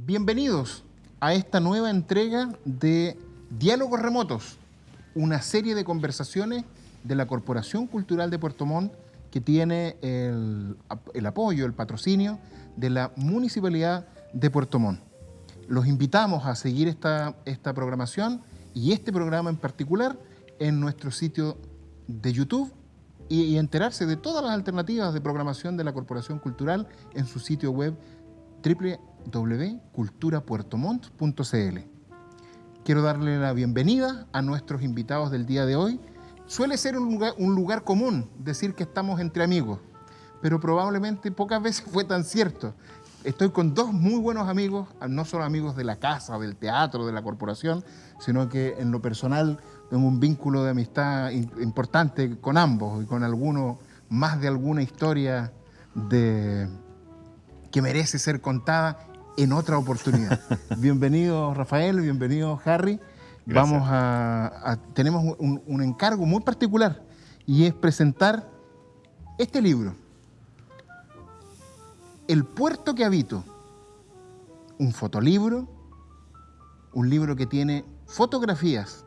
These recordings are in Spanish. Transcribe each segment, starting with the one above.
Bienvenidos a esta nueva entrega de Diálogos Remotos, una serie de conversaciones de la Corporación Cultural de Puerto Montt que tiene el apoyo, el patrocinio de la Municipalidad de Puerto Montt. Los invitamos a seguir esta programación y este programa en particular en nuestro sitio de YouTube y enterarse de todas las alternativas de programación de la Corporación Cultural en su sitio web www.culturapuertomont.cl. Quiero darle la bienvenida a nuestros invitados del día de hoy. Suele ser un lugar común decir que estamos entre amigos, pero probablemente pocas veces fue tan cierto. Estoy con dos muy buenos amigos, no solo amigos de la casa, del teatro, de la corporación, sino que en lo personal tengo un vínculo de amistad importante con ambos y con alguno más de alguna historia que merece ser contada en otra oportunidad. Bienvenido Rafael, bienvenido Harry. Gracias. Tenemos un encargo muy particular y es presentar este libro, El puerto que habito, un fotolibro, un libro que tiene fotografías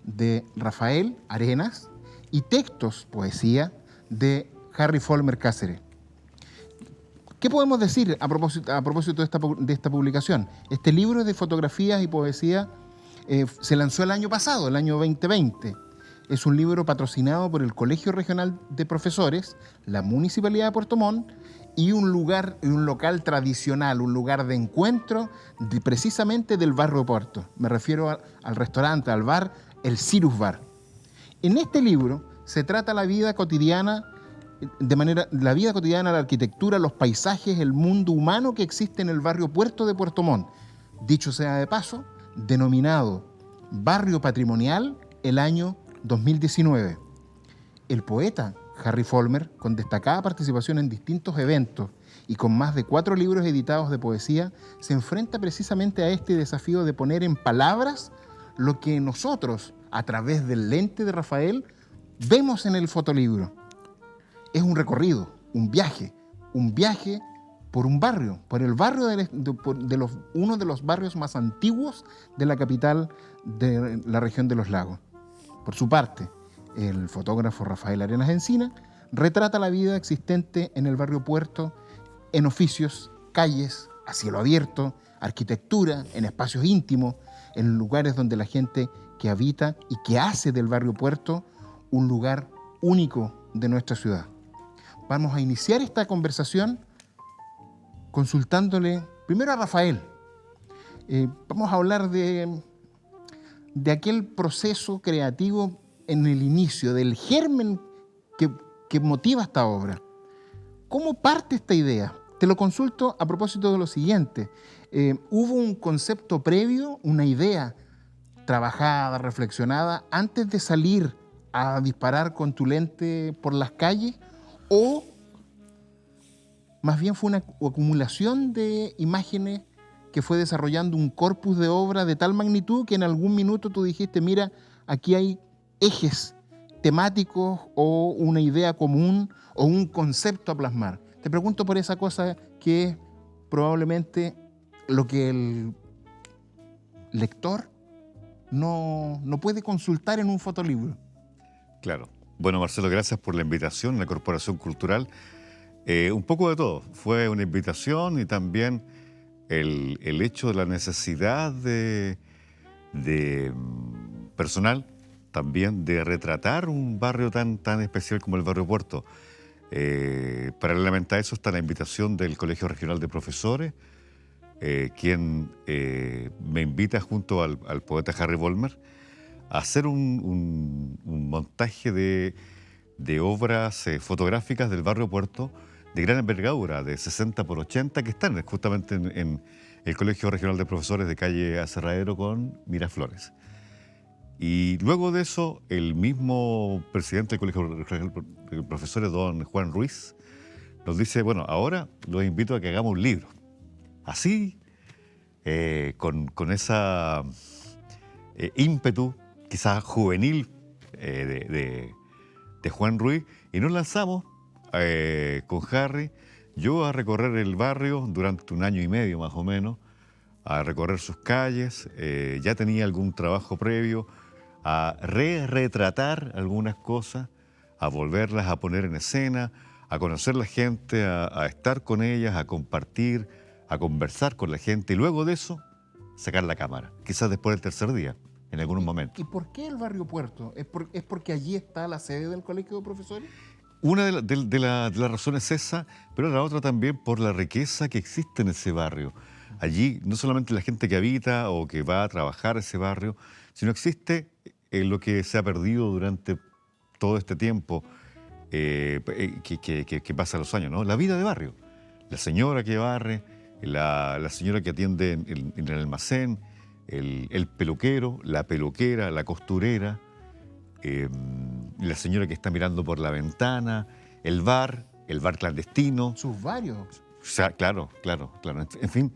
de Rafael Arenas y textos, poesía, de Harry Folmer Cáceres. ¿Qué podemos decir a propósito de esta publicación? Este libro de fotografías y poesía se lanzó el año pasado, el año 2020. Es un libro patrocinado por el Colegio Regional de Profesores, la Municipalidad de Puerto Montt y un local tradicional, un lugar de encuentro precisamente del barrio Puerto. Me refiero al restaurante, al bar, el Cirus Bar. En este libro se trata la vida cotidiana, la vida cotidiana, la arquitectura, los paisajes, el mundo humano que existe en el barrio Puerto de Puerto Montt. Dicho sea de paso, denominado Barrio Patrimonial el año 2019. El poeta Harry Folmer, con destacada participación en distintos eventos y con más de 4 libros editados de poesía, se enfrenta precisamente a este desafío de poner en palabras lo que nosotros, a través del lente de Rafael, vemos en el fotolibro. Es un recorrido, un viaje por un barrio, por el barrio uno de los barrios más antiguos de la capital de la región de los lagos. Por su parte, el fotógrafo Rafael Arenas Encina retrata la vida existente en el barrio Puerto, en oficios, calles, a cielo abierto, arquitectura, en espacios íntimos, en lugares donde la gente que habita y que hace del barrio Puerto un lugar único de nuestra ciudad. Vamos a iniciar esta conversación consultándole primero a Rafael. Vamos a hablar de aquel proceso creativo en el inicio, del germen que motiva esta obra. ¿Cómo parte esta idea? Te lo consulto a propósito de lo siguiente. ¿Hubo un concepto previo, una idea trabajada, reflexionada, antes de salir a disparar con tu lente por las calles? ¿O más bien fue una acumulación de imágenes que fue desarrollando un corpus de obra de tal magnitud que en algún minuto tú dijiste, mira, aquí hay ejes temáticos o una idea común o un concepto a plasmar? Te pregunto por esa cosa que es probablemente lo que el lector no puede consultar en un fotolibro. Claro. Bueno, Marcelo, gracias por la invitación a la Corporación Cultural. Un poco de todo. Fue una invitación y también el hecho de la necesidad de personal también de retratar un barrio tan especial como el barrio Puerto. Paralelamente a eso está la invitación del Colegio Regional de Profesores, quien me invita junto al poeta Harry Folmer a hacer un montaje de obras fotográficas del barrio Puerto de gran envergadura, de 60 por 80, que están justamente en el Colegio Regional de Profesores de calle Aserradero con Miraflores. Y luego de eso, el mismo presidente del Colegio Regional de Profesores, don Juan Ruiz, nos dice, bueno, ahora los invito a que hagamos un libro. Así, con esa ímpetu, quizás juvenil, de Juan Ruiz, y nos lanzamos con Harry, yo a recorrer el barrio durante 1 año y medio más o menos, a recorrer sus calles, ya tenía algún trabajo previo, a retratar algunas cosas, a volverlas a poner en escena, a conocer la gente, a estar con ellas, a compartir, a conversar con la gente y luego de eso sacar la cámara, quizás después del tercer día, en algún momento. ¿Y por qué el barrio Puerto? ¿Es porque allí está la sede del Colegio de Profesores? Una de las razones es esa, pero la otra también por la riqueza que existe en ese barrio. Allí no solamente la gente que habita o que va a trabajar ese barrio, sino existe lo que se ha perdido durante todo este tiempo que pasa los años, ¿no? La vida de barrio. La señora que barre, la señora que atiende en el almacén, el peluquero, la peluquera, la costurera, la señora que está mirando por la ventana, el bar clandestino. Sus varios. O sea, claro. En fin,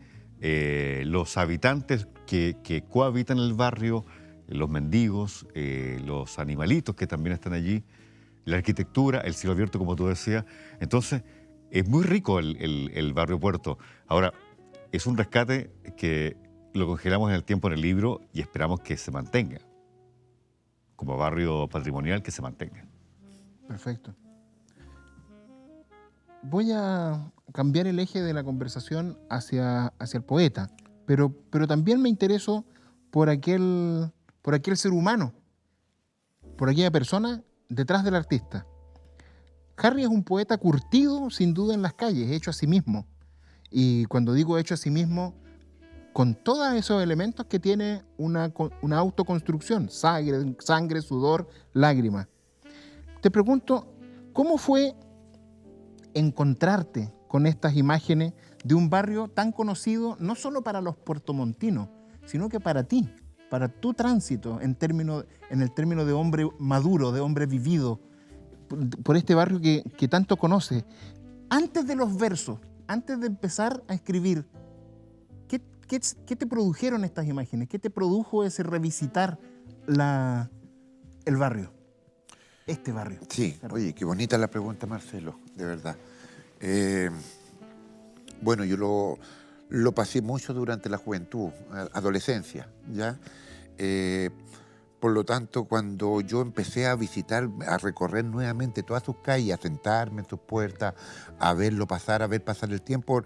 los habitantes que cohabitan el barrio, los mendigos, los animalitos que también están allí, la arquitectura, el cielo abierto, como tú decías. Entonces, es muy rico el barrio Puerto. Ahora, es un rescate que lo congelamos en el tiempo en el libro y esperamos que se mantenga. Como barrio patrimonial, que se mantenga. Perfecto. Voy a cambiar el eje de la conversación hacia el poeta, pero también me intereso por aquel ser humano, por aquella persona detrás del artista. Harry es un poeta curtido, sin duda, en las calles, hecho a sí mismo. Y cuando digo hecho a sí mismo, con todos esos elementos que tiene una autoconstrucción, sangre, sudor, lágrimas. Te pregunto, ¿cómo fue encontrarte con estas imágenes de un barrio tan conocido, no solo para los puertomontinos, sino que para ti, para tu tránsito en el término de hombre maduro, de hombre vivido, por este barrio que tanto conoces? Antes de los versos, antes de empezar a escribir, ¿qué te produjeron estas imágenes? ¿Qué te produjo ese revisitar el barrio? Este barrio. Sí, oye, qué bonita la pregunta, Marcelo, de verdad. Bueno, yo lo pasé mucho durante la juventud, adolescencia, ¿ya? Por lo tanto, cuando yo empecé a visitar, a recorrer nuevamente todas sus calles, a sentarme en sus puertas, a verlo pasar, a ver pasar el tiempo,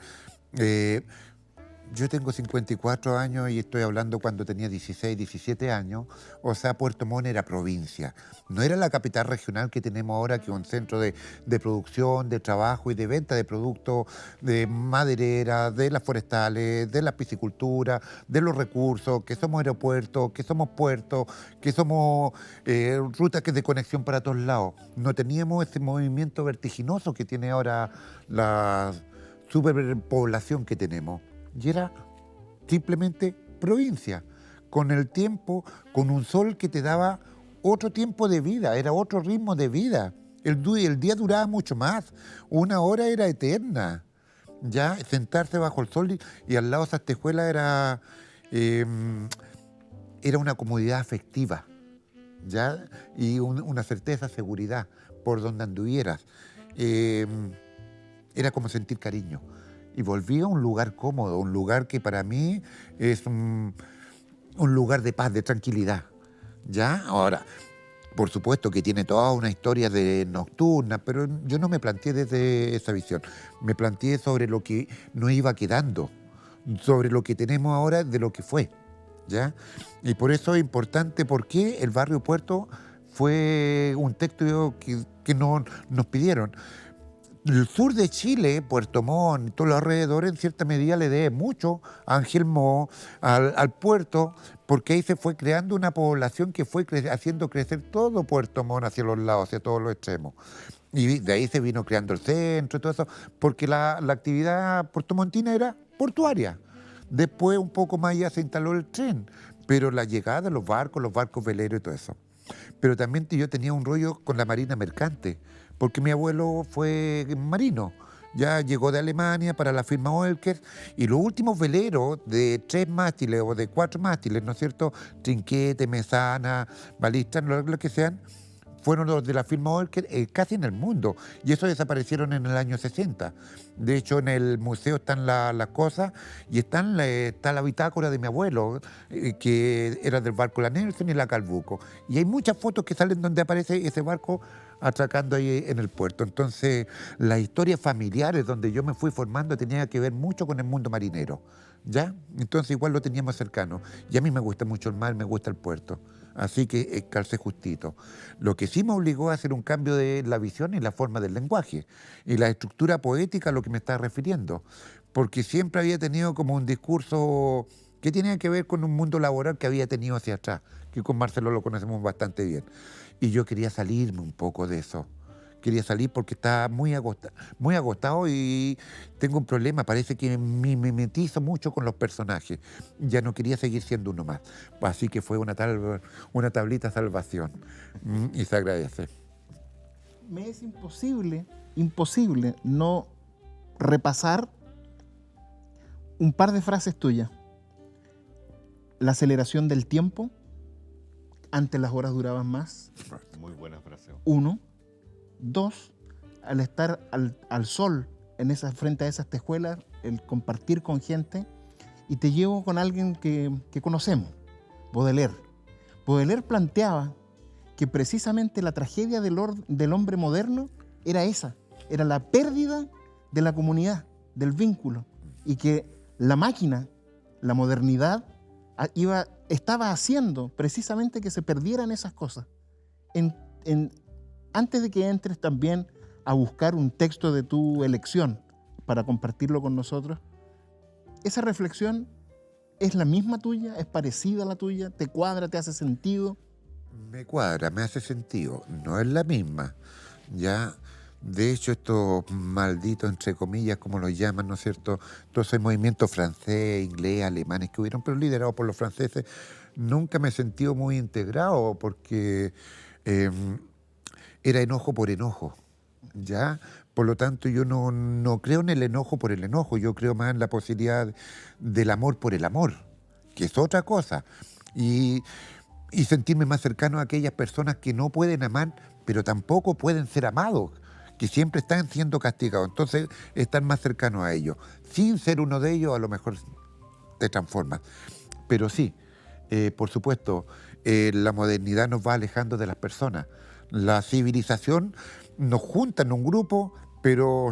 yo tengo 54 años y estoy hablando cuando tenía 16, 17 años. O sea, Puerto Montt era provincia. No era la capital regional que tenemos ahora, que es un centro de producción, de trabajo y de venta de productos de maderera, de las forestales, de la piscicultura, de los recursos, que somos aeropuertos, que somos puertos, que somos rutas de conexión para todos lados. No teníamos ese movimiento vertiginoso que tiene ahora la superpoblación que tenemos. Y era simplemente provincia, con el tiempo, con un sol que te daba otro tiempo de vida, era otro ritmo de vida. El día duraba mucho más, una hora era eterna. Ya sentarse bajo el sol y al lado de esa tejuela era una comodidad afectiva, ¿ya? Y una certeza, seguridad por donde anduvieras. Era como sentir cariño. Y volví a un lugar cómodo, un lugar que para mí es un lugar de paz, de tranquilidad, ¿ya? Ahora, por supuesto que tiene toda una historia de nocturna, pero yo no me planteé desde esa visión. Me planteé sobre lo que nos iba quedando, sobre lo que tenemos ahora de lo que fue, ¿ya? Y por eso es importante, porque el barrio Puerto fue un texto que nos pidieron. El sur de Chile, Puerto Montt y todos los alrededores, en cierta medida le debe mucho a Ángel Moe, al puerto, porque ahí se fue creando una población que fue haciendo crecer todo Puerto Montt hacia los lados, hacia todos los extremos. Y de ahí se vino creando el centro y todo eso, porque la actividad puertomontina era portuaria. Después, un poco más allá, se instaló el tren, pero la llegada de los barcos veleros y todo eso. Pero también yo tenía un rollo con la marina mercante, porque mi abuelo fue marino, ya llegó de Alemania para la firma Oelker, y los últimos veleros de 3 mástiles o de 4 mástiles, ¿no es cierto?, trinquete, mesana, balista, lo que sean, fueron los de la firma Oerker casi en el mundo, y eso desaparecieron en el año 60. De hecho, en el museo están las cosas, y está la bitácora de mi abuelo, que era del barco La Nelson y la Calbuco. Y hay muchas fotos que salen donde aparece ese barco atracando ahí en el puerto. Entonces, las historias familiares donde yo me fui formando tenía que ver mucho con el mundo marinero, ¿ya? Entonces igual lo teníamos cercano. Y a mí me gusta mucho el mar, me gusta el puerto. Así que calcé justito. Lo que sí me obligó a hacer un cambio de la visión y la forma del lenguaje. Y la estructura poética a lo que me estaba refiriendo. Porque siempre había tenido como un discurso que tenía que ver con un mundo laboral que había tenido hacia atrás, que con Marcelo lo conocemos bastante bien. Y yo quería salirme un poco de eso. Quería salir porque estaba muy agotado y tengo un problema. Parece que me mimetizo mucho con los personajes. Ya no quería seguir siendo uno más. Así que fue una tablita salvación. Y se agradece. Me es imposible no repasar un par de frases tuyas. La aceleración del tiempo. Antes las horas duraban más. Muy buena frase. 1. 2, al estar al sol frente a esas tejuelas, el compartir con gente, y te llevo con alguien que conocemos, Baudelaire. Baudelaire planteaba que precisamente la tragedia del hombre moderno era esa, era la pérdida de la comunidad, del vínculo, y que la máquina, la modernidad, estaba haciendo precisamente que se perdieran esas cosas. Antes de que entres también a buscar un texto de tu elección para compartirlo con nosotros, esa reflexión es la misma tuya, es parecida a la tuya, te cuadra, te hace sentido. Me cuadra, me hace sentido. No es la misma. Ya, de hecho, estos malditos, entre comillas, como los llaman, ¿no es cierto? Todos esos movimientos francés, inglés, alemanes que hubieron, pero liderados por los franceses, nunca me he sentido muy integrado porque era enojo por enojo, ¿ya? Por lo tanto, yo no creo en el enojo por el enojo, yo creo más en la posibilidad del amor por el amor, que es otra cosa. Y sentirme más cercano a aquellas personas que no pueden amar, pero tampoco pueden ser amados, que siempre están siendo castigados. Entonces, estar más cercano a ellos. Sin ser uno de ellos, a lo mejor te transformas. Pero sí, por supuesto, la modernidad nos va alejando de las personas. La civilización nos junta en un grupo, pero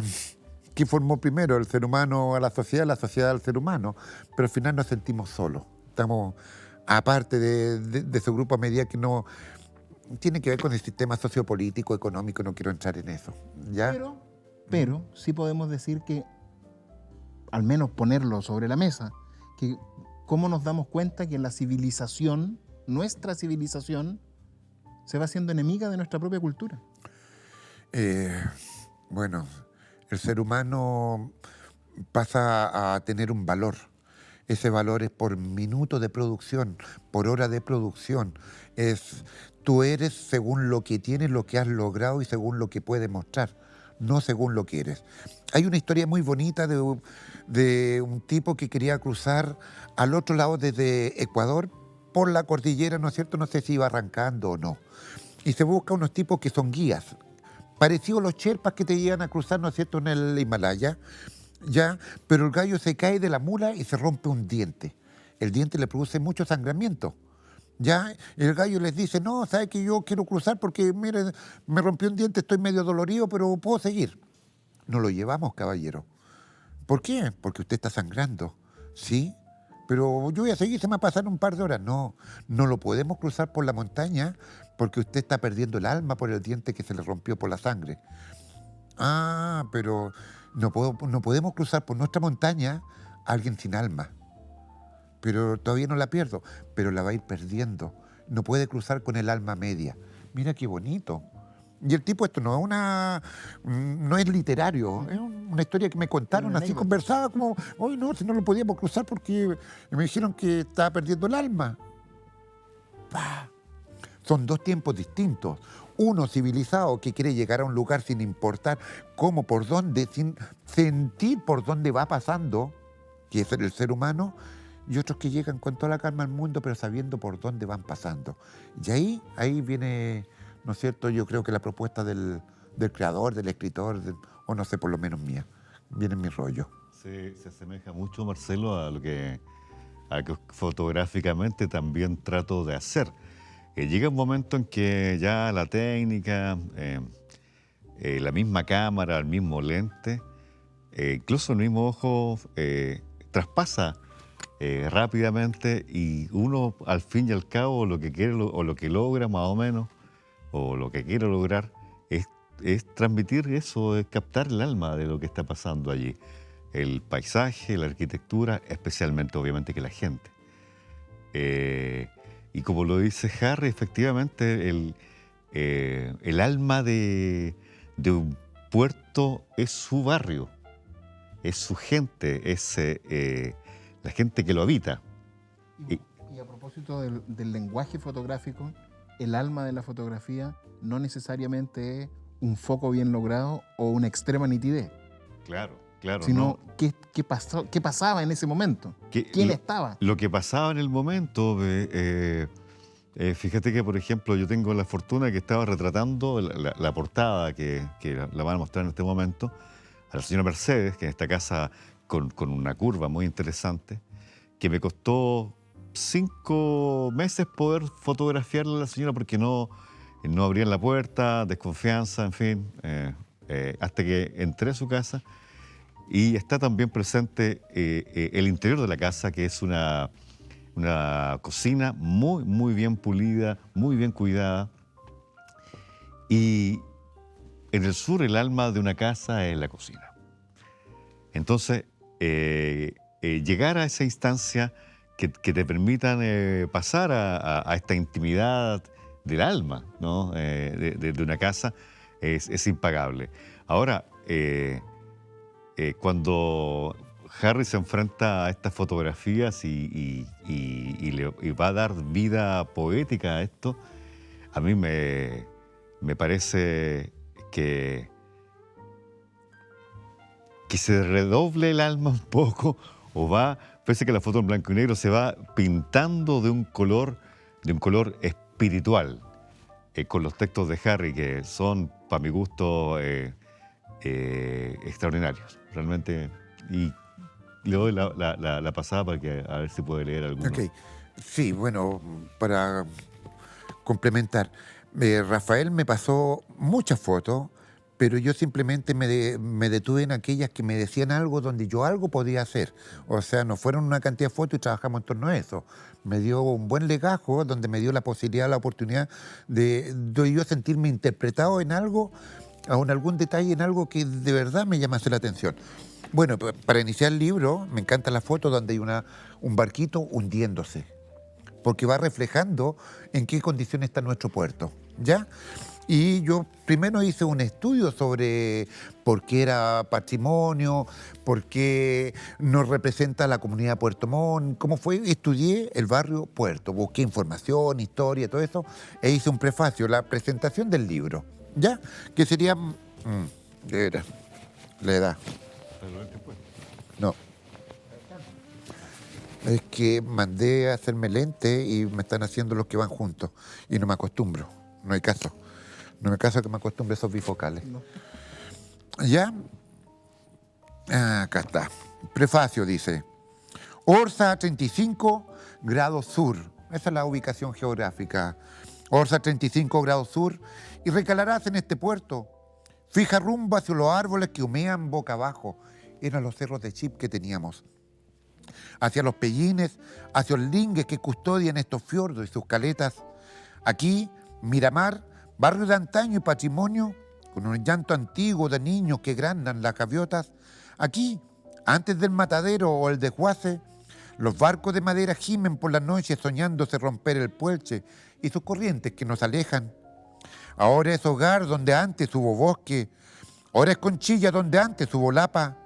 ¿qué formó primero? ¿El ser humano a la sociedad al ser humano? Pero al final nos sentimos solos. Estamos aparte de su grupo a medida que no tiene que ver con el sistema sociopolítico, económico, no quiero entrar en eso, ¿ya? Pero sí podemos decir que, al menos ponerlo sobre la mesa, que cómo nos damos cuenta que la civilización, nuestra civilización, se va haciendo enemiga de nuestra propia cultura. Bueno, el ser humano pasa a tener un valor. Ese valor es por minuto de producción, por hora de producción. Tú eres según lo que tienes, lo que has logrado y según lo que puedes mostrar, no según lo que eres. Hay una historia muy bonita de un tipo que quería cruzar al otro lado desde Ecuador por la cordillera, ¿no es cierto? No sé si iba arrancando o no. Y se busca unos tipos que son guías, parecidos a los sherpas que te llevan a cruzar, ¿no es cierto?, en el Himalaya, ¿ya? Pero el gallo se cae de la mula y se rompe un diente. El diente le produce mucho sangramiento, ¿ya? Y el gallo les dice, no, ¿sabe que yo quiero cruzar porque, mire, me rompió un diente, estoy medio dolorido, pero puedo seguir? No lo llevamos, caballero. ¿Por qué? Porque usted está sangrando, ¿sí? Pero yo voy a seguir, se me va a pasar un par de horas. No, no lo podemos cruzar por la montaña porque usted está perdiendo el alma por el diente que se le rompió por la sangre. Ah, pero no podemos cruzar por nuestra montaña a alguien sin alma. Pero todavía no la pierdo, pero la va a ir perdiendo. No puede cruzar con el alma media. Mira qué bonito. Y el tipo, esto no es literario, es una historia que me contaron, así conversaba como, hoy no, si no lo podíamos cruzar porque me dijeron que estaba perdiendo el alma. ¡Pah! Son dos tiempos distintos. Uno civilizado que quiere llegar a un lugar sin importar cómo, por dónde, sin sentir por dónde va pasando, que es el ser humano, y otros que llegan con toda la calma al mundo, pero sabiendo por dónde van pasando. Y ahí viene ¿no es cierto? Yo creo que la propuesta del creador, del escritor, o no sé, por lo menos mía, viene en mi rollo. Se asemeja mucho, Marcelo, a lo que fotográficamente también trato de hacer. Llega un momento en que ya la técnica, la misma cámara, el mismo lente, incluso el mismo ojo traspasa rápidamente, y uno al fin y al cabo lo que quiere o lo que logra más o menos, o lo que quiere lograr es transmitir eso, es captar el alma de lo que está pasando allí. El paisaje, la arquitectura, especialmente obviamente que la gente. Y como lo dice Harry, efectivamente el alma de un puerto es su barrio, es su gente, es la gente que lo habita. Y a propósito del lenguaje fotográfico, el alma de la fotografía no necesariamente es un foco bien logrado o una extrema nitidez. Claro, Sino ¿no? qué pasaba en ese momento, quién estaba. Lo que pasaba en el momento, fíjate que, por ejemplo, yo tengo la fortuna que estaba retratando la portada que la van a mostrar en este momento, a la señora Mercedes, que en esta casa con una curva muy interesante, que me costó 5 meses poder fotografiarla a la señora porque no abrían la puerta, desconfianza, en fin, hasta que entré a su casa. Y está también presente el interior de la casa, que es una cocina muy, muy bien pulida, muy bien cuidada. Y en el sur el alma de una casa es la cocina. Entonces, llegar a esa instancia que te permitan pasar a esta intimidad del alma, ¿no? de una casa es impagable. Ahora, cuando Harry se enfrenta a estas fotografías y le va a dar vida poética a esto, a mí me parece que se redoble el alma un poco, pese a que la foto en blanco y negro se va pintando de un color espiritual, con los textos de Harry, que son, para mi gusto, extraordinarios, realmente. Y le doy la pasada para que a ver si puede leer alguno. Ok. Sí, bueno, para complementar, Rafael me pasó muchas fotos, pero yo simplemente me detuve en aquellas que me decían algo donde yo algo podía hacer. O sea, no fueron una cantidad de fotos y trabajamos en torno a eso. Me dio un buen legajo donde me dio la posibilidad, la oportunidad de yo sentirme interpretado en algo, en algún detalle, en algo que de verdad me llamase la atención. Bueno, para iniciar el libro, me encanta la foto donde hay un barquito hundiéndose, porque va reflejando en qué condiciones está nuestro puerto, ¿ya? Y yo primero hice un estudio sobre por qué era patrimonio, por qué nos representa la comunidad de Puerto Montt, cómo fue. Estudié el barrio Puerto, busqué información, historia, todo eso, e hice un prefacio, la presentación del libro, ¿ya? Que sería... de veras, la edad. No. Es que mandé a hacerme lente y me están haciendo los que van juntos. Y no me acostumbro. No hay caso. No me caso que me acostumbre a esos bifocales. No. ¿Ya? Acá está. Prefacio dice: Orza 35 grados sur. Esa es la ubicación geográfica. Orza 35 grados sur. Y recalarás en este puerto. Fija rumbo hacia los árboles que humean boca abajo. Eran los cerros de chip que teníamos. Hacia los pellines, hacia los lingues que custodian estos fiordos y sus caletas. Aquí, Miramar, barrio de antaño y patrimonio, con un llanto antiguo de niños que grandan las gaviotas. Aquí, antes del matadero o el desguace, los barcos de madera gimen por la noche soñándose romper el puelche y sus corrientes que nos alejan. Ahora es hogar donde antes hubo bosque, ahora es Conchilla donde antes hubo lapa.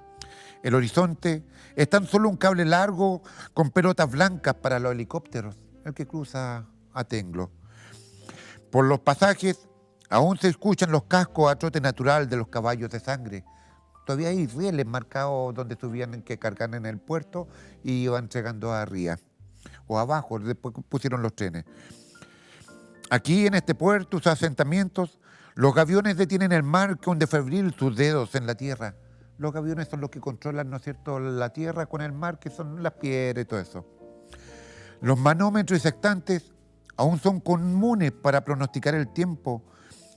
El horizonte es tan solo un cable largo con pelotas blancas para los helicópteros, el que cruza a Tenglo. Por los pasajes aún se escuchan los cascos a trote natural de los caballos de sangre. Todavía hay rieles marcados donde tuvieron que cargar en el puerto y iban llegando arriba o abajo, después pusieron los trenes. Aquí en este puerto, sus asentamientos, los gaviones detienen el mar que hunde febril sus dedos en la tierra. Los gaviones son los que controlan, ¿no es cierto?, la tierra con el mar, que son las piedras y todo eso. Los manómetros y sextantes aún son comunes para pronosticar el tiempo,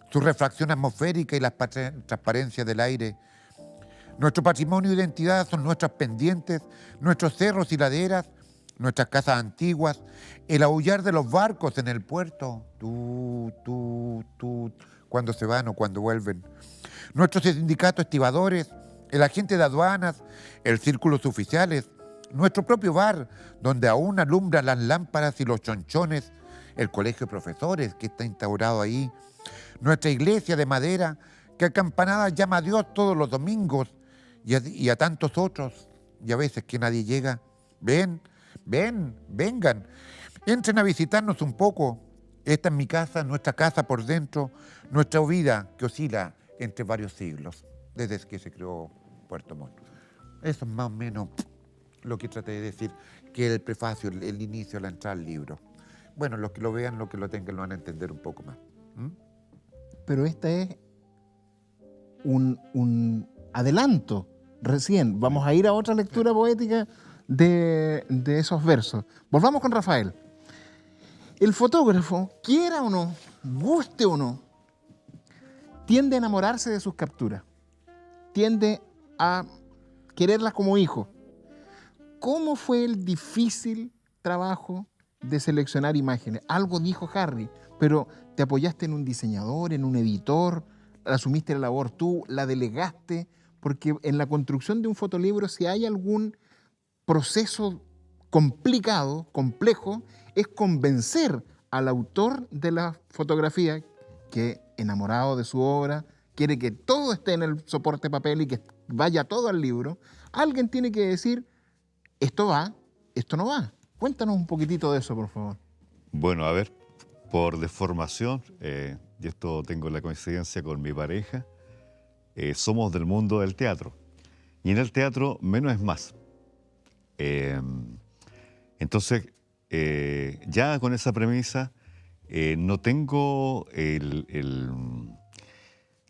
su refracción atmosférica y las transparencias del aire. Nuestro patrimonio e identidad son nuestras pendientes, nuestros cerros y laderas, nuestras casas antiguas, el aullar de los barcos en el puerto, cuando se van o cuando vuelven. Nuestros sindicatos estibadores, el agente de aduanas, el círculo de oficiales, nuestro propio bar, donde aún alumbran las lámparas y los chonchones, el colegio de profesores que está instaurado ahí, nuestra iglesia de madera, que a campanadas llama a Dios todos los domingos, y a tantos otros, y a veces que nadie llega. Vengan, entren a visitarnos un poco. Esta es mi casa, nuestra casa por dentro, nuestra vida que oscila entre varios siglos, desde que se creó Puerto Montt. Eso es más o menos lo que traté de decir, que el prefacio, el inicio, la entrada al libro. Bueno, los que lo vean, los que lo tengan, lo van a entender un poco más. Pero este es un adelanto. Recién vamos a ir a otra lectura poética de esos versos. Volvamos con Rafael. El fotógrafo, quiera o no, guste o no, tiende a enamorarse de sus capturas. Tiende a quererlas como hijo. ¿Cómo fue el difícil trabajo de seleccionar imágenes? Algo dijo Harry, pero te apoyaste en un diseñador, en un editor, asumiste la labor tú, la delegaste, porque en la construcción de un fotolibro, si hay algún proceso complicado, complejo, es convencer al autor de la fotografía que, enamorado de su obra, quiere que todo esté en el soporte papel y que vaya todo al libro. Alguien tiene que decir, esto va, esto no va. Cuéntanos un poquitito de eso, por favor. Bueno, a ver, por deformación, y esto tengo la coincidencia con mi pareja, somos del mundo del teatro. Y en el teatro menos es más. Entonces, ya con esa premisa, no tengo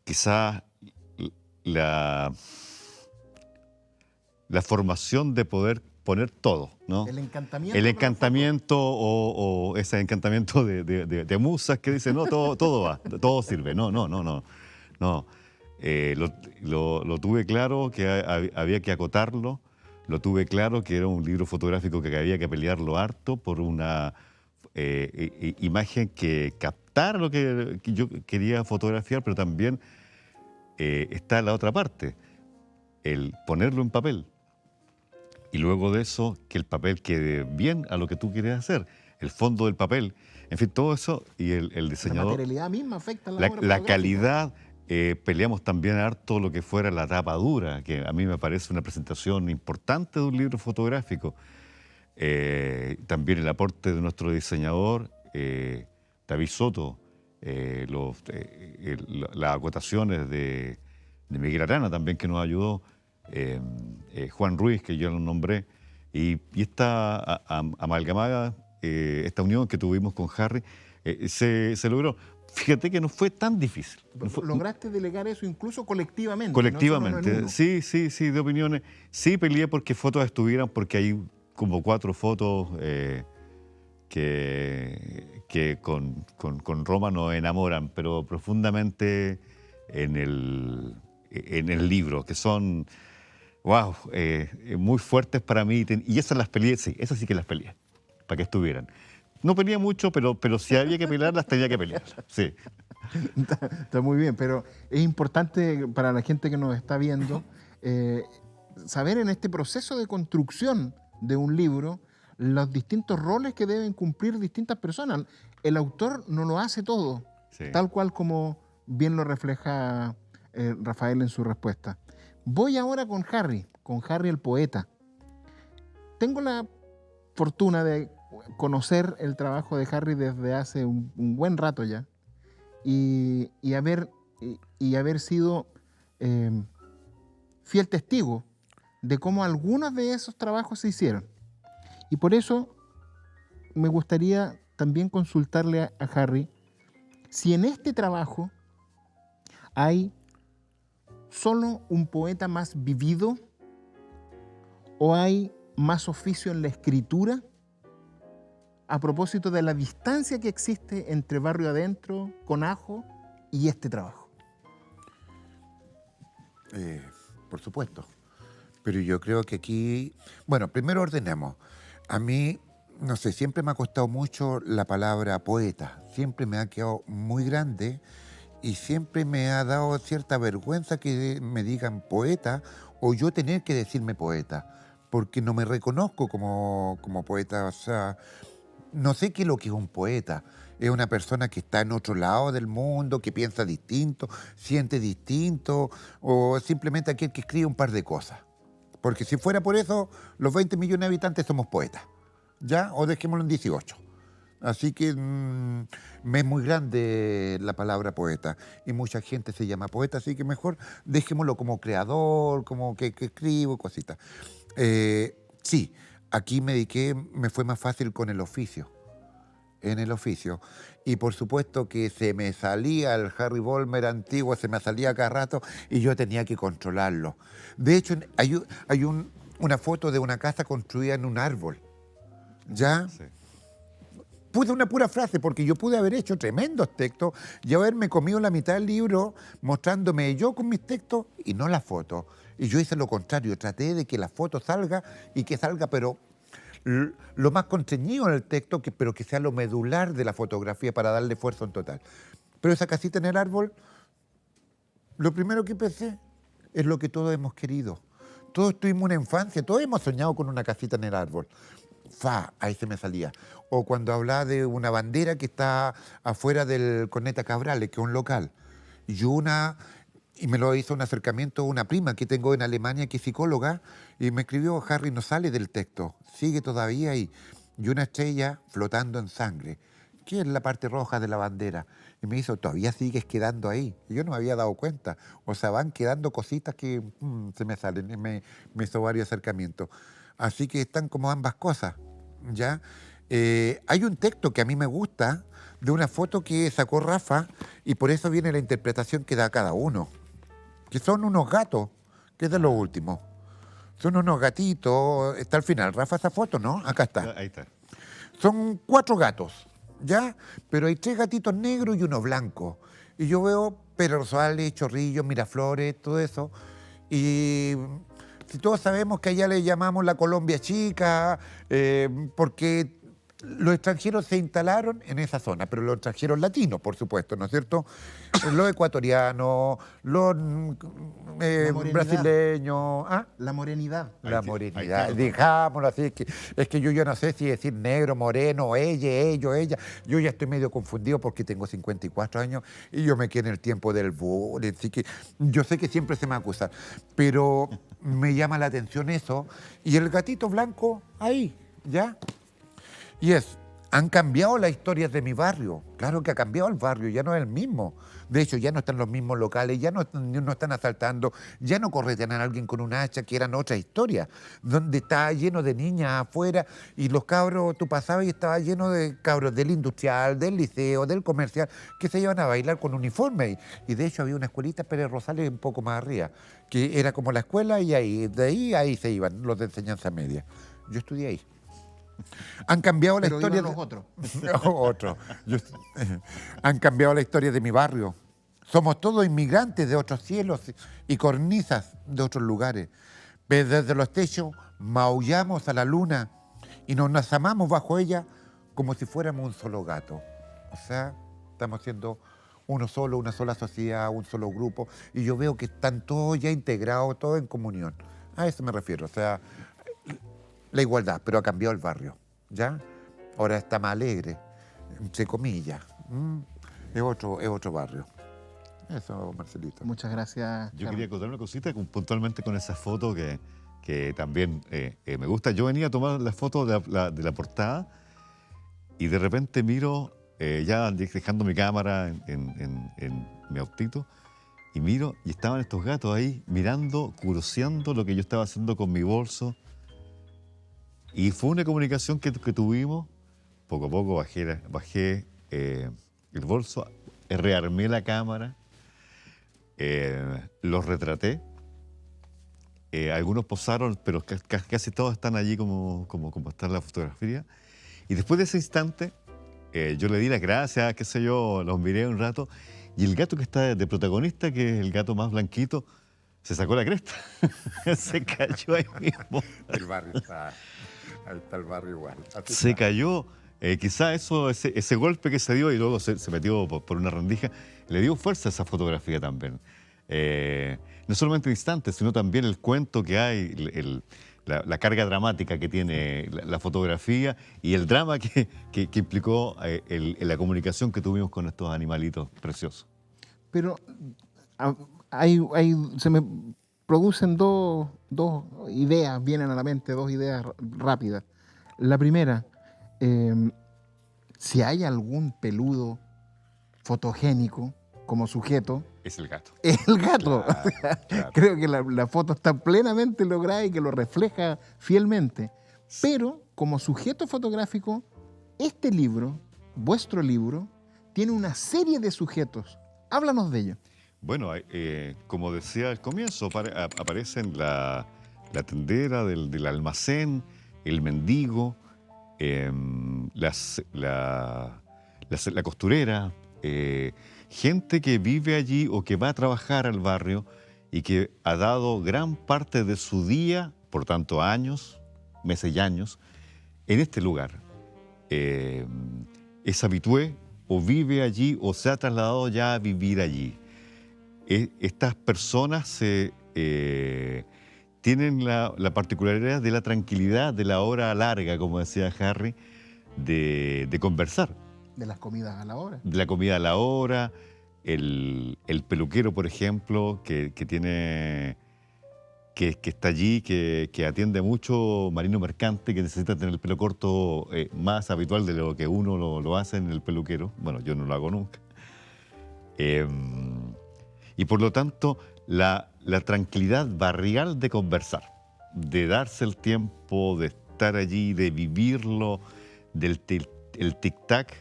quizás la formación de poder poner todo, ¿no? El encantamiento. El encantamiento o ese encantamiento de musas que dicen, no, todo va, todo sirve. No. Lo tuve claro que había que acotarlo, lo tuve claro que era un libro fotográfico que había que pelearlo harto por una imagen que captara lo que yo quería fotografiar, pero también está la otra parte, el ponerlo en papel. Y luego de eso, que el papel quede bien a lo que tú quieres hacer, el fondo del papel, en fin, todo eso, y el diseñador... La materialidad misma afecta a la obra La fotográfica. calidad, peleamos también harto lo que fuera la tapa dura, que a mí me parece una presentación importante de un libro fotográfico. También el aporte de nuestro diseñador, David Soto, las acotaciones de Miguel Arana también, que nos ayudó, Juan Ruiz, que yo lo nombré, y esta amalgamada, esta unión que tuvimos con Harry, se logró. Fíjate que no fue tan difícil. ¿Lograste delegar eso incluso colectivamente? Colectivamente, no solo en uno? sí, de opiniones. Sí peleé porque fotos estuvieran, porque hay como 4 fotos que con Roma nos enamoran, pero profundamente en el libro, que son, wow, muy fuertes para mí. Y esas las peleé, sí, esas sí que las peleé, para que estuvieran. No peleé mucho, pero si había que pelearlas, tenía que pelearlas, sí. Está muy bien, pero es importante para la gente que nos está viendo saber en este proceso de construcción de un libro los distintos roles que deben cumplir distintas personas. El autor no lo hace todo, sí, tal cual como bien lo refleja Rafael en su respuesta. Voy ahora con Harry el poeta. Tengo la fortuna de conocer el trabajo de Harry desde hace un buen rato ya y haber sido fiel testigo de cómo algunos de esos trabajos se hicieron. Y por eso me gustaría también consultarle a Harry si en este trabajo hay solo un poeta más vivido o hay más oficio en la escritura, a propósito de la distancia que existe entre Barrio Adentro, Conajo y este trabajo. Por supuesto. Pero yo creo que aquí, bueno, primero ordenemos. A mí, no sé, siempre me ha costado mucho la palabra poeta. Siempre me ha quedado muy grande y siempre me ha dado cierta vergüenza que me digan poeta o yo tener que decirme poeta, porque no me reconozco como poeta. O sea, no sé qué es lo que es un poeta. Es una persona que está en otro lado del mundo, que piensa distinto, siente distinto, o simplemente aquel que escribe un par de cosas. Porque si fuera por eso, los 20 millones de habitantes somos poetas, ¿ya? O dejémoslo en 18. Así que me es muy grande la palabra poeta y mucha gente se llama poeta, así que mejor dejémoslo como creador, como que escribo, cositas. Sí, aquí me dediqué, me fue más fácil con el oficio, en el oficio. Y por supuesto que se me salía el Harry Vollmer antiguo, se me salía cada rato y yo tenía que controlarlo. De hecho, hay una foto de una casa construida en un árbol, ¿ya? Sí. Puse una pura frase porque yo pude haber hecho tremendos textos y haberme comido la mitad del libro mostrándome yo con mis textos y no la foto. Y yo hice lo contrario, traté de que la foto salga y que salga, pero lo más contenido en el texto, pero que sea lo medular de la fotografía para darle fuerza en total. Pero esa casita en el árbol, lo primero que pensé es lo que todos hemos querido. Todos tuvimos una infancia, todos hemos soñado con una casita en el árbol. Ahí se me salía. O cuando hablaba de una bandera que está afuera del Corneta Cabrales, que es un local. Y me lo hizo un acercamiento una prima que tengo en Alemania, que es psicóloga, y me escribió, Harry, no sale del texto, sigue todavía ahí. Y una estrella flotando en sangre, que es la parte roja de la bandera. Y me hizo, todavía sigues quedando ahí. Y yo no me había dado cuenta. O sea, van quedando cositas que se me salen. Y me hizo varios acercamientos. Así que están como ambas cosas, ¿ya? Hay un texto que a mí me gusta de una foto que sacó Rafa y por eso viene la interpretación que da cada uno, que son unos gatos, que es de lo último. Son unos gatitos, está al final, Rafa, esa foto, ¿no? Acá está. Ahí está. Son 4 gatos, ¿ya? Pero hay 3 gatitos negros y uno blanco. Y yo veo Pedro Rosales, Chorrillos, Miraflores, todo eso. Y si todos sabemos que allá le llamamos la Colombia Chica, porque los extranjeros se instalaron en esa zona, pero los extranjeros latinos, por supuesto, ¿no es cierto? Los ecuatorianos, los brasileños. ¿Ah? La morenidad. La Ahí morenidad, tiene. dejámoslo así, es que yo ya no sé si decir negro, moreno, ella. Yo ya estoy medio confundido porque tengo 54 años y yo me quedé en el tiempo del bullying, así que yo sé que siempre se me acusa, pero me llama la atención eso. Y el gatito blanco ahí, ¿ya? Y han cambiado las historias de mi barrio. Claro que ha cambiado el barrio, ya no es el mismo. De hecho, ya no están los mismos locales, ya no están asaltando, ya no corretean a alguien con un hacha, que eran otras historias, donde estaba lleno de niñas afuera y los cabros, tú pasabas y estaba lleno de cabros del industrial, del liceo, del comercial, que se iban a bailar con uniforme. Y de hecho había una escuelita Pérez Rosales un poco más arriba, que era como la escuela y ahí se iban los de enseñanza media. Yo estudié ahí. Han cambiado la Pero historia iban los otros. Otro. Han cambiado la historia de mi barrio. Somos todos inmigrantes de otros cielos y cornisas de otros lugares. Pero desde los techos maullamos a la luna y nos amamos bajo ella como si fuéramos un solo gato. O sea, estamos siendo uno solo, una sola sociedad, un solo grupo. Y yo veo que están todos ya integrados, todos en comunión. A eso me refiero. O sea, la igualdad, pero ha cambiado el barrio, ¿ya? Ahora está más alegre, entre comillas. Es otro barrio. Eso, Marcelito. Muchas gracias. Yo Carlos. quería contar una cosita puntualmente con esa foto que también me gusta. Yo venía a tomar la foto de la portada y de repente miro, ya dejando mi cámara en mi autito, y miro y estaban estos gatos ahí mirando, curioseando lo que yo estaba haciendo con mi bolso. Y fue una comunicación que tuvimos. Poco a poco bajé el bolso, rearmé la cámara, los retraté. Algunos posaron, pero casi todos están allí como está en la fotografía. Y después de ese instante, yo le di las gracias, qué sé yo, los miré un rato, y el gato que está de protagonista, que es el gato más blanquito, se sacó la cresta. Se cayó ahí mismo. El barrio está, ahí está el barrio igual. Así Se está. cayó. Quizá ese golpe que se dio y luego se metió por una rendija, le dio fuerza a esa fotografía también. No solamente el instante, sino también el cuento que hay, la carga dramática que tiene la fotografía y el drama que implicó la comunicación que tuvimos con estos animalitos preciosos. Pero se me producen dos ideas, vienen a la mente dos ideas rápidas. La primera, si hay algún peludo fotogénico como sujeto, Es el gato. es el gato. Claro, claro. Creo que la foto está plenamente lograda y que lo refleja fielmente. Pero como sujeto fotográfico, este libro, vuestro libro, tiene una serie de sujetos. Háblanos de ello. Bueno, como decía al comienzo, aparecen la tendera del almacén, el mendigo, la costurera, gente que vive allí o que va a trabajar al barrio y que ha dado gran parte de su día, por tanto años, meses y años, en este lugar. Es habitué o vive allí o se ha trasladado ya a vivir allí. Estas personas tienen la particularidad de la tranquilidad, de la hora larga, como decía Harry, de conversar. De las comidas a la hora. De la comida a la hora, el peluquero, por ejemplo, que está allí, que atiende mucho marino mercante, que necesita tener el pelo corto más habitual de lo que uno lo hace en el peluquero. Bueno, yo no lo hago nunca. Y por lo tanto, la tranquilidad barrial de conversar, de darse el tiempo, de estar allí, de vivirlo, el tic-tac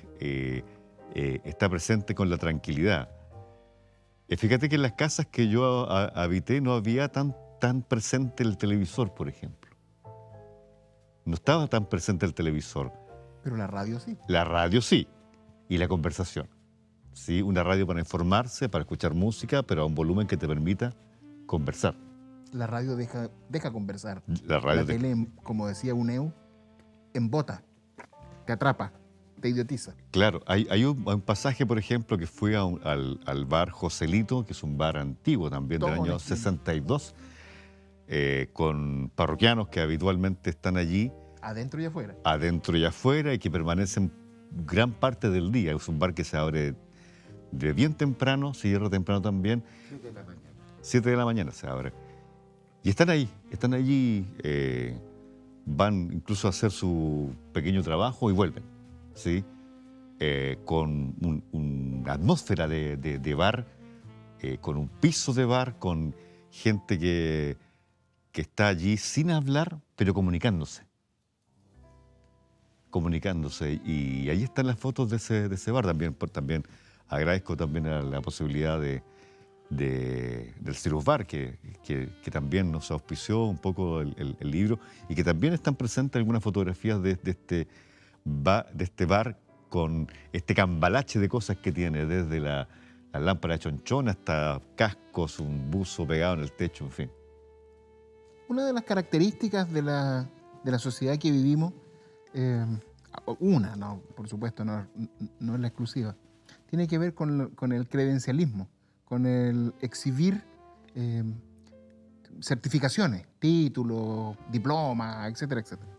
está presente con la tranquilidad. Fíjate que en las casas que yo habité no había tan presente el televisor, por ejemplo. No estaba tan presente el televisor. Pero la radio sí. La radio sí, y la conversación. ¿Sí? Una radio para informarse, para escuchar música, pero a un volumen que te permita conversar. La radio deja conversar. La radio La tele, como decía Uneu, embota, te atrapa, te idiotiza. Claro, hay un pasaje, por ejemplo, que fui al bar Joselito, que es un bar antiguo también del año 62, con parroquianos que habitualmente están allí. Adentro y afuera. Adentro y afuera, y que permanecen gran parte del día. Es un bar que se abre de bien temprano, se cierra temprano también. 7 de la mañana. 7 de la mañana se abre. Y están allí, van incluso a hacer su pequeño trabajo y vuelven, ¿sí? Con una atmósfera de bar, con un piso de bar, con gente que está allí sin hablar, pero comunicándose. Y ahí están las fotos de ese bar. También agradezco también a la posibilidad del Cirrus Bar, que también nos auspició un poco el libro, y que también están presentes algunas fotografías de este bar con este cambalache de cosas que tiene, desde la lámpara de chonchón hasta cascos, un buzo pegado en el techo, en fin. Una de las características de la sociedad que vivimos, por supuesto, no es la exclusiva, tiene que ver con el credencialismo, con el exhibir certificaciones, títulos, diplomas, etcétera, etcétera.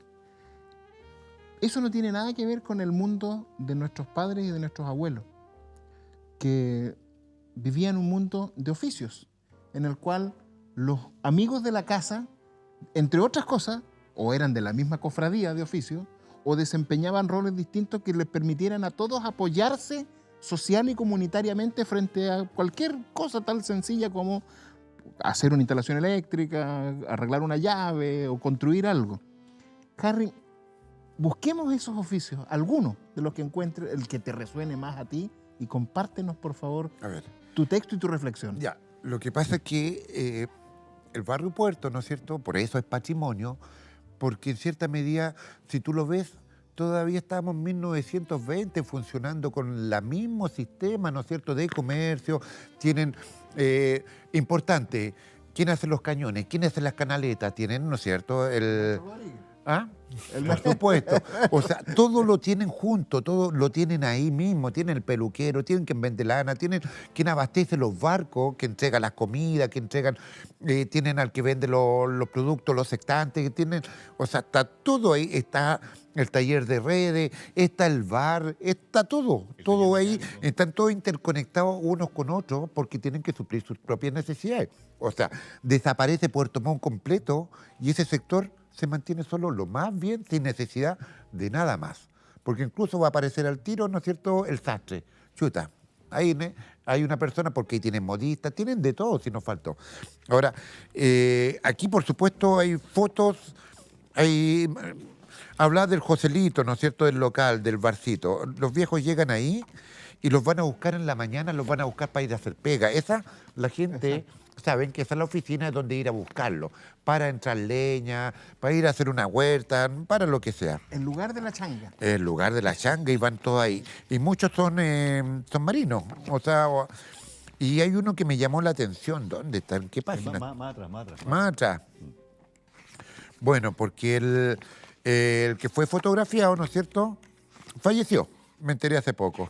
Eso no tiene nada que ver con el mundo de nuestros padres y de nuestros abuelos, que vivían un mundo de oficios, en el cual los amigos de la casa, entre otras cosas, o eran de la misma cofradía de oficio, o desempeñaban roles distintos que les permitieran a todos apoyarse social y comunitariamente frente a cualquier cosa tan sencilla como hacer una instalación eléctrica, arreglar una llave o construir algo. Harry, busquemos esos oficios, algunos de los que encuentres, el que te resuene más a ti y compártenos, por favor, A ver, tu texto y tu reflexión. ya. Lo que pasa es que el barrio Puerto, ¿no es cierto? Por eso es patrimonio, porque en cierta medida, si tú lo ves, todavía estamos en 1920 funcionando con el mismo sistema, ¿no es cierto?, de comercio. Tienen, importante, ¿quién hace los cañones? ¿Quién hace las canaletas? Tienen, ¿no es cierto?, ¿Ah? Por supuesto. O sea, todo lo tienen junto, todo lo tienen ahí mismo. Tienen el peluquero, tienen quien vende lana, tienen quien abastece los barcos, que entrega las comidas, que entregan, tienen al que vende los productos, los sextantes, que tienen, o sea, está todo ahí, está el taller de redes, está el bar, está todo ahí, están todos interconectados unos con otros porque tienen que suplir sus propias necesidades. O sea, desaparece Puerto Montt completo y ese sector se mantiene solo lo más bien, sin necesidad de nada más. Porque incluso va a aparecer al tiro, ¿no es cierto?, el sastre. Chuta, ahí hay una persona, porque ahí tienen modistas, tienen de todo, si nos faltó. Ahora, aquí por supuesto hay fotos, hay... Hablar del Joselito, ¿no es cierto?, del local, del barcito. Los viejos llegan ahí y los van a buscar en la mañana, los van a buscar para ir a hacer pega. La gente... Saben que esa es la oficina donde ir a buscarlo, para entrar leña, para ir a hacer una huerta, para lo que sea. En lugar de la changa. El lugar de la changa y van todos ahí. Y muchos son marinos. O sea, y hay uno que me llamó la atención. ¿Dónde está? ¿En qué página? Más atrás. Más atrás. Bueno, porque el que fue fotografiado, ¿no es cierto?, falleció. Me enteré hace poco.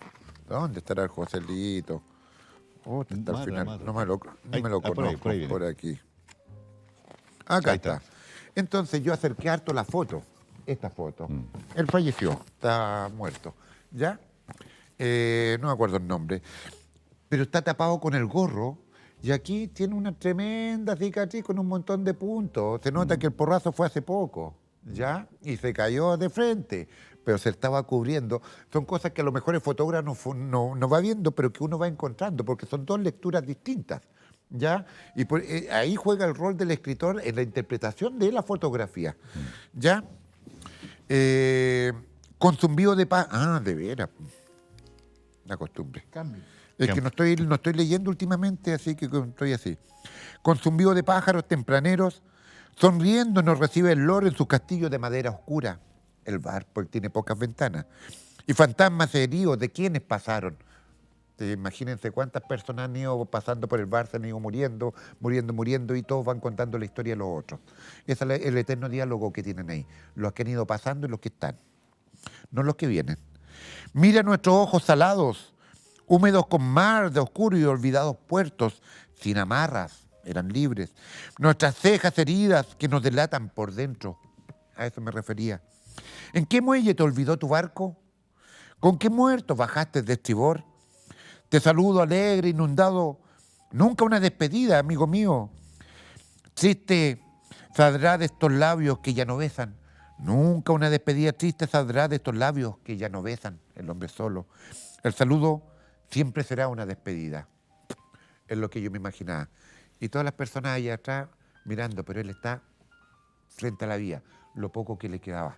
¿Dónde estará el Joselito? Está al final. No me lo conozco. por ahí viene. Por aquí. Acá Ahí está. está. Entonces yo acerqué harto la foto. Esta foto. Él falleció. Está muerto. ¿Ya? No me acuerdo el nombre. Pero está tapado con el gorro. Y aquí tiene una tremenda cicatriz con un montón de puntos. Se nota que el porrazo fue hace poco. ¿Ya? Y se cayó de frente, pero se estaba cubriendo. Son cosas que a lo mejor el fotógrafo no va viendo, pero que uno va encontrando, porque son dos lecturas distintas. ¿Ya? Y ahí juega el rol del escritor en la interpretación de la fotografía. ¿Ya? Consumido de paz. Ah, de veras. Una costumbre. Cambio. Es que no estoy leyendo últimamente, así que estoy así. Consumido de pájaros tempraneros, sonriendo nos recibe el loro en su castillo de madera oscura. El bar, porque tiene pocas ventanas. Y fantasmas heridos de quienes pasaron. Imagínense cuántas personas han ido pasando por el bar, se han ido muriendo, y todos van contando la historia de los otros. Ese es el eterno diálogo que tienen ahí. Los que han ido pasando y los que están. No los que vienen. Mira nuestros ojos salados, húmedos con mar de oscuro y olvidados puertos, sin amarras, eran libres. Nuestras cejas heridas que nos delatan por dentro. A eso me refería. ¿En qué muelle te olvidó tu barco? ¿Con qué muertos bajaste de estribor? Te saludo alegre, inundado. Nunca una despedida, amigo mío. Triste saldrá de estos labios que ya no besan. Nunca una despedida triste saldrá de estos labios que ya no besan. El hombre solo. El saludo siempre será una despedida. Es lo que yo me imaginaba. Y todas las personas allá atrás mirando, pero él está frente a la vía, lo poco que le quedaba.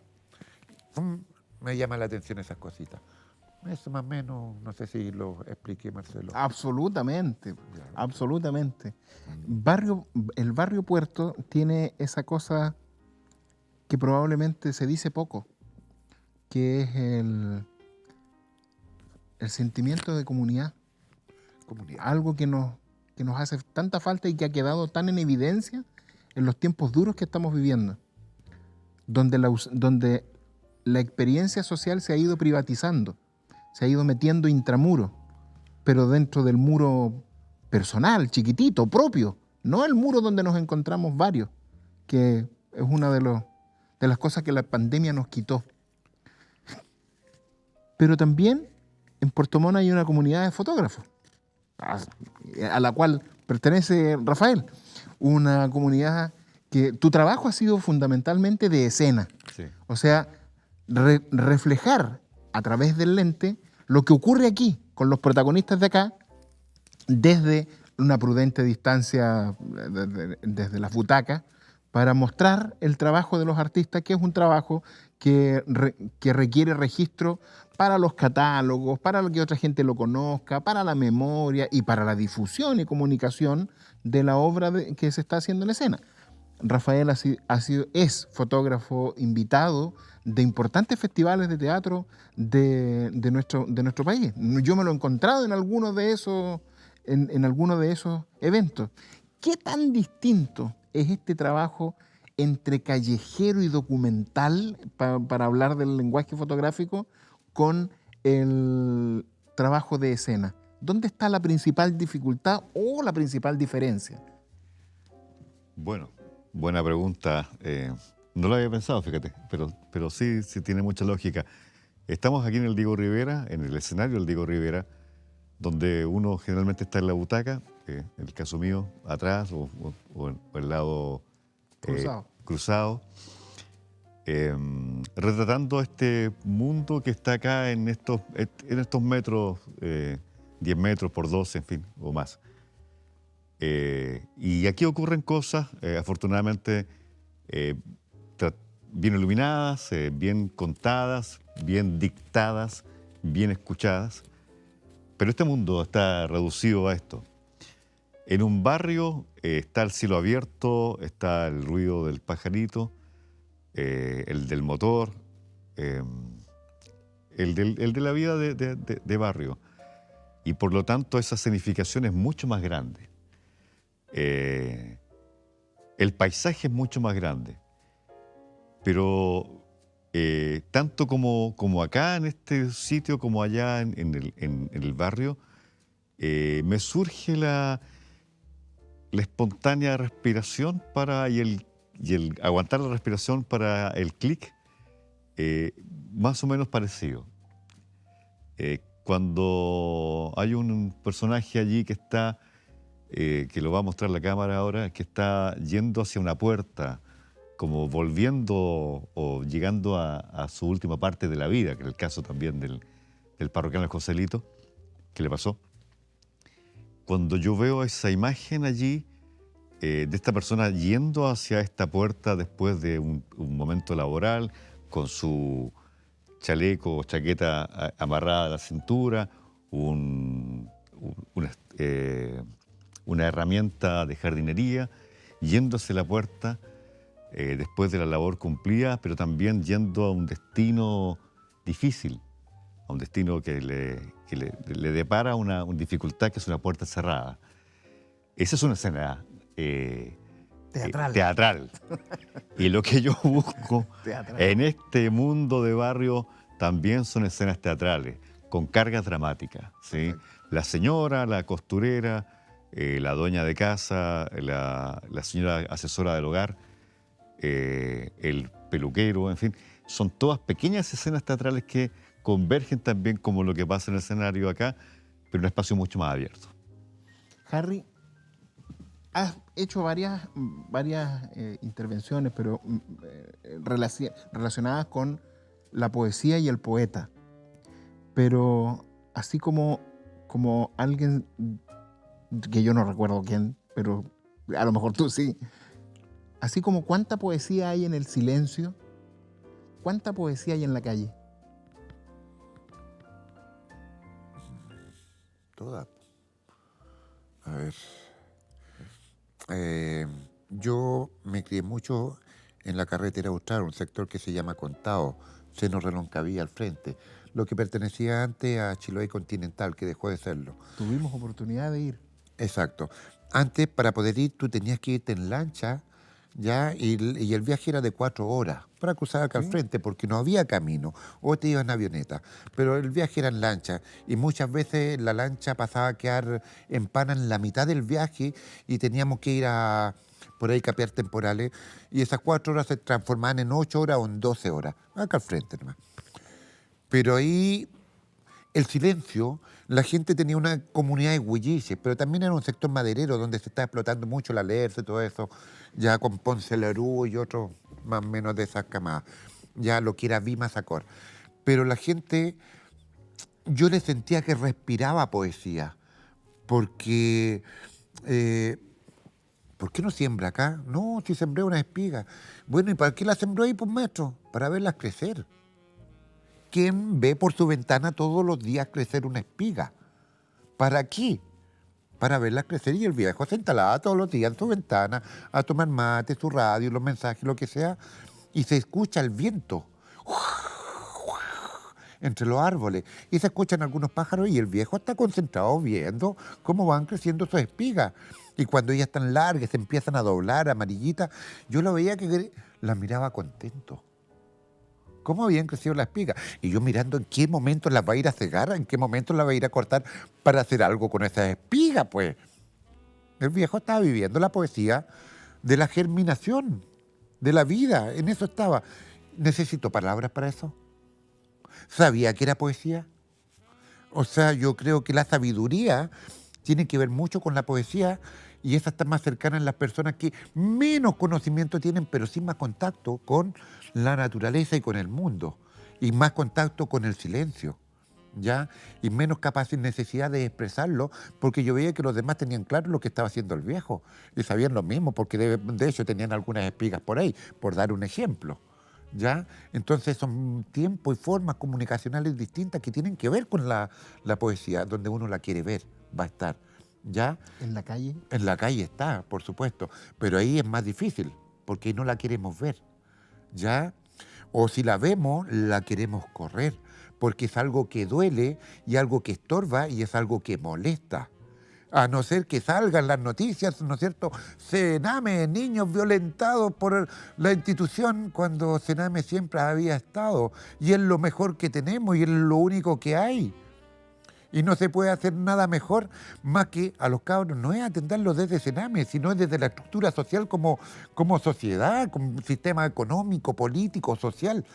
Me llama la atención esas cositas. Eso más o menos, no sé si lo expliqué, Marcelo. Absolutamente, Ya. absolutamente. El barrio Puerto tiene esa cosa que probablemente se dice poco, que es el sentimiento de comunidad. Algo que nos hace tanta falta y que ha quedado tan en evidencia en los tiempos duros que estamos viviendo, donde la experiencia social se ha ido privatizando, se ha ido metiendo intramuro, pero dentro del muro personal, chiquitito, propio, no el muro donde nos encontramos varios, que es una de las cosas que la pandemia nos quitó. Pero también en Puerto Montt hay una comunidad de fotógrafos, a la cual pertenece Rafael, una comunidad que tu trabajo ha sido fundamentalmente de escena, Sí. o sea, reflejar a través del lente lo que ocurre aquí con los protagonistas de acá desde una prudente distancia, desde las butacas, para mostrar el trabajo de los artistas, que es un trabajo que requiere registro para los catálogos, para que otra gente lo conozca, para la memoria y para la difusión y comunicación de la obra que se está haciendo en escena. Rafael es fotógrafo invitado de importantes festivales de teatro de nuestro país. Yo me lo he encontrado en algunos de en algunos de esos eventos. ¿Qué tan distinto es este trabajo entre callejero y documental, para hablar del lenguaje fotográfico, con el trabajo de escena? ¿Dónde está la principal dificultad o la principal diferencia? Bueno, buena pregunta. No lo había pensado, fíjate, pero sí tiene mucha lógica. Estamos aquí en el Diego Rivera, en el escenario del Diego Rivera, donde uno generalmente está en la butaca, en el caso mío, atrás o en el lado cruzado, retratando este mundo que está acá en estos metros, 10 metros por 12, en fin, o más. Y aquí ocurren cosas, afortunadamente, bien iluminadas, bien contadas, bien dictadas, bien escuchadas. Pero este mundo está reducido a esto. En un barrio está el cielo abierto, está el ruido del pajarito, el del motor, el de la vida de barrio. Y por lo tanto esa escenificación es mucho más grande. El paisaje es mucho más grande. Pero tanto como acá en este sitio como allá en el barrio, me surge la espontánea respiración y el aguantar la respiración para el clic, más o menos parecido. Cuando hay un personaje allí que está, que lo va a mostrar la cámara ahora, que está yendo hacia una puerta, como volviendo o llegando a su última parte de la vida, que es el caso también del parroquiano Joselito, que le pasó. Cuando yo veo esa imagen allí, de esta persona yendo hacia esta puerta después de un momento laboral, con su chaleco o chaqueta amarrada a la cintura, una herramienta de jardinería, yendo hacia la puerta después de la labor cumplida, pero también yendo a un destino difícil, a un destino que le depara una dificultad, que es una puerta cerrada. Esa es una escena teatral. Y lo que yo busco en este mundo de barrio también son escenas teatrales, con cargas dramáticas, ¿sí? La señora, la costurera, la dueña de casa, la señora asesora del hogar, el peluquero, en fin, son todas pequeñas escenas teatrales que convergen también como lo que pasa en el escenario acá, pero en un espacio mucho más abierto. Harry, has hecho varias intervenciones, pero relacionadas con la poesía y el poeta. Pero así como alguien, que yo no recuerdo quién, pero a lo mejor tú sí, así como cuánta poesía hay en el silencio, cuánta poesía hay en la calle. Toda. A ver. Yo me crié mucho en la carretera austral, un sector que se llama Contao, Seno Reloncavía al frente, lo que pertenecía antes a Chiloé Continental, que dejó de serlo. Tuvimos oportunidad de ir. Exacto. Antes, para poder ir, tú tenías que irte en lancha, ¿ya? Y el viaje era de 4 horas para cruzar acá al frente, porque no había camino, o te ibas en avioneta. Pero el viaje era en lancha, y muchas veces la lancha pasaba a quedar en pana en la mitad del viaje, y teníamos que ir a, por ahí, capear temporales, y esas 4 horas se transformaban en 8 horas o en 12 horas, acá al frente nomás. Pero ahí el silencio, la gente tenía una comunidad de huilliches, pero también era un sector maderero donde se está explotando mucho la Lerce, todo eso, ya con Ponce Lerú y otros más o menos de esas camadas, ya lo que era Vima Sacor. Pero la gente, yo le sentía que respiraba poesía, porque ¿por qué no siembra acá? No, si sembré una espiga. Bueno, ¿y para qué la sembró ahí, pues, maestro? para verlas crecer. ¿Quién ve por su ventana todos los días crecer una espiga? ¿Para qué? Para verlas crecer, y el viejo se instalaba todos los días en su ventana a tomar mate, su radio, los mensajes, lo que sea, y se escucha el viento entre los árboles, y se escuchan algunos pájaros, y el viejo está concentrado viendo cómo van creciendo sus espigas. Y cuando ellas están largas, se empiezan a doblar, amarillitas, yo lo veía que las miraba contento. ¿Cómo habían crecido las espigas? Y yo mirando en qué momento las va a ir a cegar, en qué momento las va a ir a cortar para hacer algo con esas espigas, pues. El viejo estaba viviendo la poesía de la germinación, de la vida, en eso estaba. ¿Necesito palabras para eso? ¿Sabía que era poesía? O sea, yo creo que la sabiduría tiene que ver mucho con la poesía, y esa está más cercana en las personas que menos conocimiento tienen, pero sí más contacto con la naturaleza y con el mundo, y más contacto con el silencio, ¿ya? Y menos necesidad de expresarlo, porque yo veía que los demás tenían claro lo que estaba haciendo el viejo, y sabían lo mismo, porque de hecho tenían algunas espigas por ahí, por dar un ejemplo, ¿ya? Entonces son tiempos y formas comunicacionales distintas que tienen que ver con la poesía, donde uno la quiere ver, va a estar, ¿ya? ¿En la calle? En la calle está, por supuesto, pero ahí es más difícil, porque no la queremos ver, ¿ya? O si la vemos, la queremos correr, porque es algo que duele y algo que estorba y es algo que molesta. A no ser que salgan las noticias, ¿no es cierto? Sename, niños violentados por la institución, cuando Sename siempre había estado, y es lo mejor que tenemos y es lo único que hay. Y no se puede hacer nada mejor más que a los cabros, no es atenderlos desde Sename, sino desde la estructura social como sociedad, como sistema económico, político, social,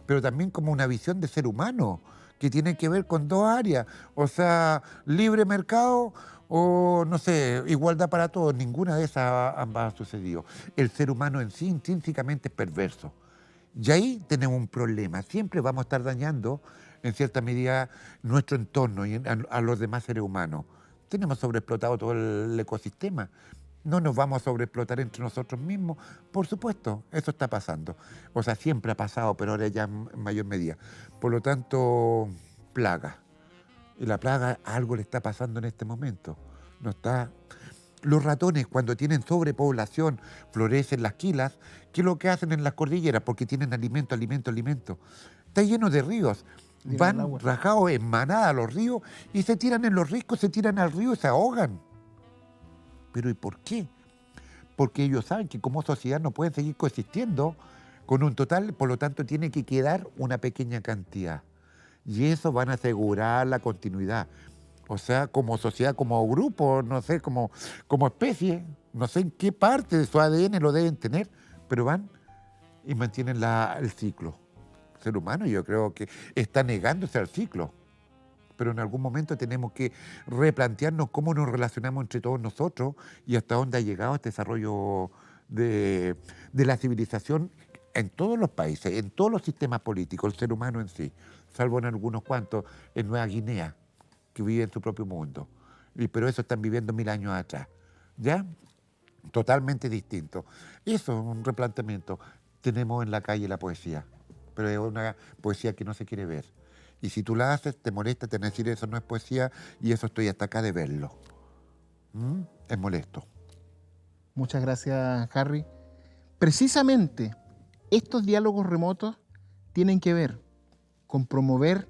pero también como una visión de ser humano, que tiene que ver con dos áreas, o sea, libre mercado o, no sé, igualdad para todos. Ninguna de esas ambas ha sucedido. El ser humano en sí intrínsecamente es perverso. Y ahí tenemos un problema. Siempre vamos a estar dañando, en cierta medida, nuestro entorno y a los demás seres humanos. Tenemos sobreexplotado todo el ecosistema. No nos vamos a sobreexplotar entre nosotros mismos. Por supuesto, eso está pasando. O sea, siempre ha pasado, pero ahora ya en mayor medida. Por lo tanto, plaga. Y la plaga, algo le está pasando en este momento. No está... Los ratones, cuando tienen sobrepoblación, florecen las quilas. ¿Qué es lo que hacen en las cordilleras? Porque tienen alimento. Está lleno de ríos. Van rajados en manada a los ríos y se tiran en los riscos, se tiran al río y se ahogan. ¿Pero y por qué? Porque ellos saben que como sociedad no pueden seguir coexistiendo con un total, por lo tanto tiene que quedar una pequeña cantidad. Y eso van a asegurar la continuidad. O sea, como sociedad, como grupo, no sé, como especie, no sé en qué parte de su ADN lo deben tener, pero van y mantienen el ciclo. El ser humano, yo creo que está negándose al ciclo, pero en algún momento tenemos que replantearnos cómo nos relacionamos entre todos nosotros y hasta dónde ha llegado este desarrollo de la civilización en todos los países, en todos los sistemas políticos, el ser humano en sí, salvo en algunos cuantos en Nueva Guinea, que vive en su propio mundo. Pero eso están viviendo 1000 años atrás. ¿Ya? Totalmente distinto. Eso es un replanteamiento. Tenemos en la calle la poesía, pero es una poesía que no se quiere ver. Y si tú la haces, te molesta, te van a decir eso no es poesía y eso estoy hasta acá de verlo. Es molesto. Muchas gracias, Harry. Precisamente estos diálogos remotos tienen que ver con promover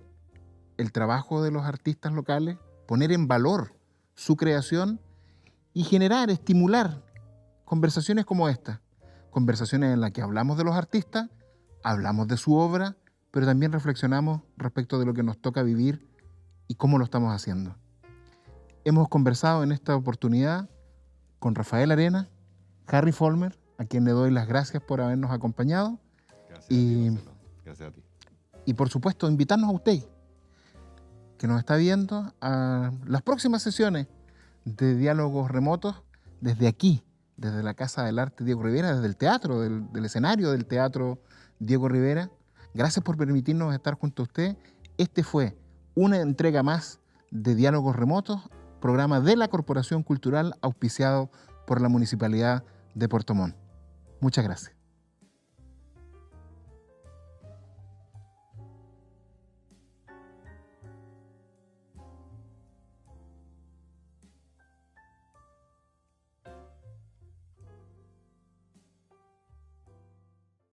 el trabajo de los artistas locales, poner en valor su creación y generar, estimular conversaciones como esta. Conversaciones en las que hablamos de los artistas, hablamos de su obra, pero también reflexionamos respecto de lo que nos toca vivir y cómo lo estamos haciendo. Hemos conversado en esta oportunidad con Rafael Arenas, Harry Vollmer, a quien le doy las gracias por habernos acompañado. Gracias a ti. Y por supuesto, invitarnos a usted, que nos está viendo, a las próximas sesiones de diálogos remotos desde aquí, desde la Casa del Arte Diego Rivera, desde el teatro, del escenario del Teatro Diego Rivera. Gracias por permitirnos estar junto a usted. Este fue una entrega más de Diálogos Remotos, programa de la Corporación Cultural auspiciado por la Municipalidad de Puerto Montt. Muchas gracias.